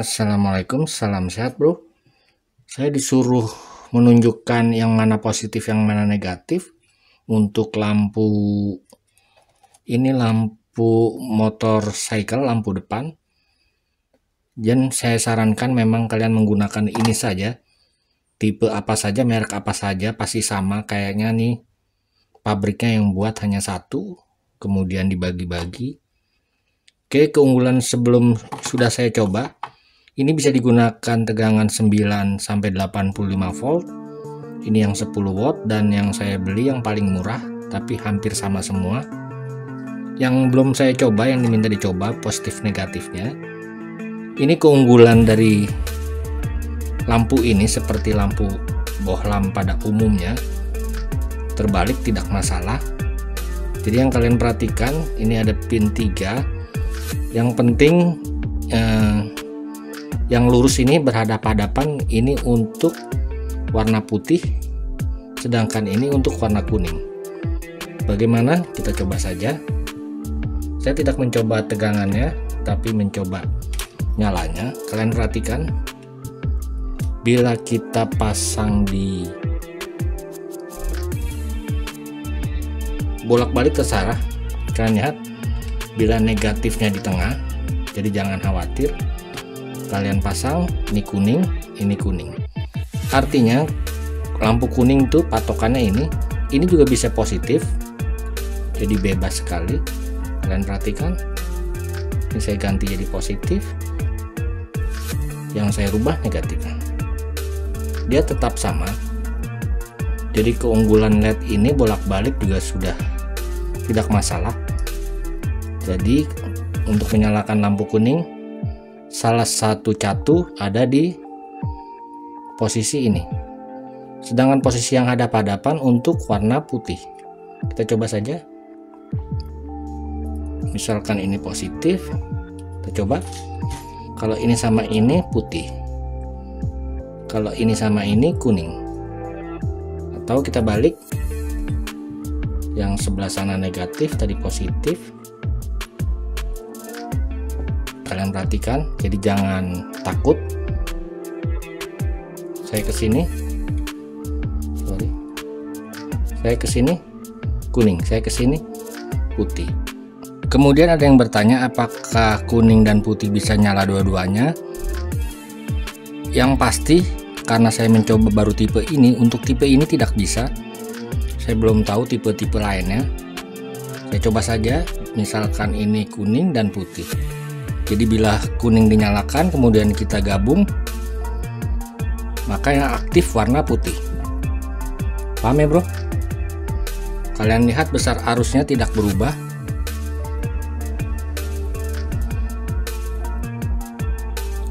Assalamualaikum, salam sehat bro. Saya disuruh menunjukkan yang mana positif, yang mana negatif untuk lampu ini, lampu motorcycle, lampu depan. Dan saya sarankan memang kalian menggunakan ini saja, tipe apa saja, merek apa saja, pasti sama kayaknya nih. Pabriknya yang buat hanya satu, kemudian dibagi-bagi. Oke, keunggulan sebelum sudah saya coba. Ini bisa digunakan tegangan 9 sampai 85 volt. Ini yang 10 watt dan yang saya beli yang paling murah, tapi hampir sama semua. Yang belum saya coba, yang diminta dicoba positif negatifnya. Ini keunggulan dari lampu ini, seperti lampu bohlam pada umumnya, terbalik tidak masalah. Jadi yang kalian perhatikan, ini ada pin 3. Yang penting yang lurus ini berhadapan-hadapan, ini untuk warna putih, sedangkan ini untuk warna kuning. Bagaimana? Kita coba saja. Saya tidak mencoba tegangannya, tapi mencoba nyalanya. Kalian perhatikan, bila kita pasang di bolak-balik ke arah, kalian lihat bila negatifnya di tengah, jadi jangan khawatir. Kalian pasang, ini kuning, ini kuning. Artinya lampu kuning tuh patokannya ini juga bisa positif, jadi bebas sekali. Kalian perhatikan, ini saya ganti jadi positif, yang saya rubah negatif. Dia tetap sama. Jadi keunggulan LED ini bolak-balik juga sudah tidak masalah. Jadi untuk menyalakan lampu kuning, salah satu catu ada di posisi ini, sedangkan posisi yang hadap-hadapan untuk warna putih. Kita coba saja. Misalkan ini positif, kita coba. Kalau ini sama ini putih, kalau ini sama ini kuning. Atau kita balik, yang sebelah sana negatif, tadi positif. Kalian perhatikan, jadi jangan takut. Saya ke sini, saya ke sini kuning, saya ke sini putih. Kemudian ada yang bertanya, apakah kuning dan putih bisa nyala dua-duanya? Yang pasti, karena saya mencoba baru tipe ini, untuk tipe ini tidak bisa. Saya belum tahu tipe-tipe lainnya. Saya coba saja, misalkan ini kuning dan putih. Jadi bila kuning dinyalakan kemudian kita gabung, maka yang aktif warna putih. Paham ya bro? Kalian lihat besar arusnya tidak berubah.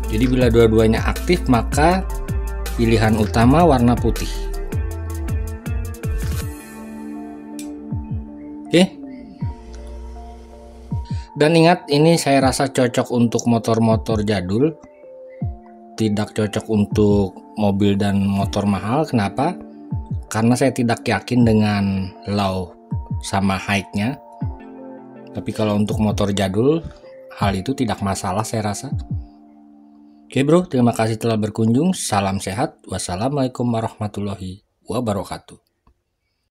Jadi bila dua-duanya aktif, maka pilihan utama warna putih. Oke. Dan ingat, ini saya rasa cocok untuk motor-motor jadul, tidak cocok untuk mobil dan motor mahal. Kenapa? Karena saya tidak yakin dengan low sama high-nya. Tapi kalau untuk motor jadul, hal itu tidak masalah saya rasa. Oke bro, terima kasih telah berkunjung. Salam sehat. Wassalamualaikum warahmatullahi wabarakatuh.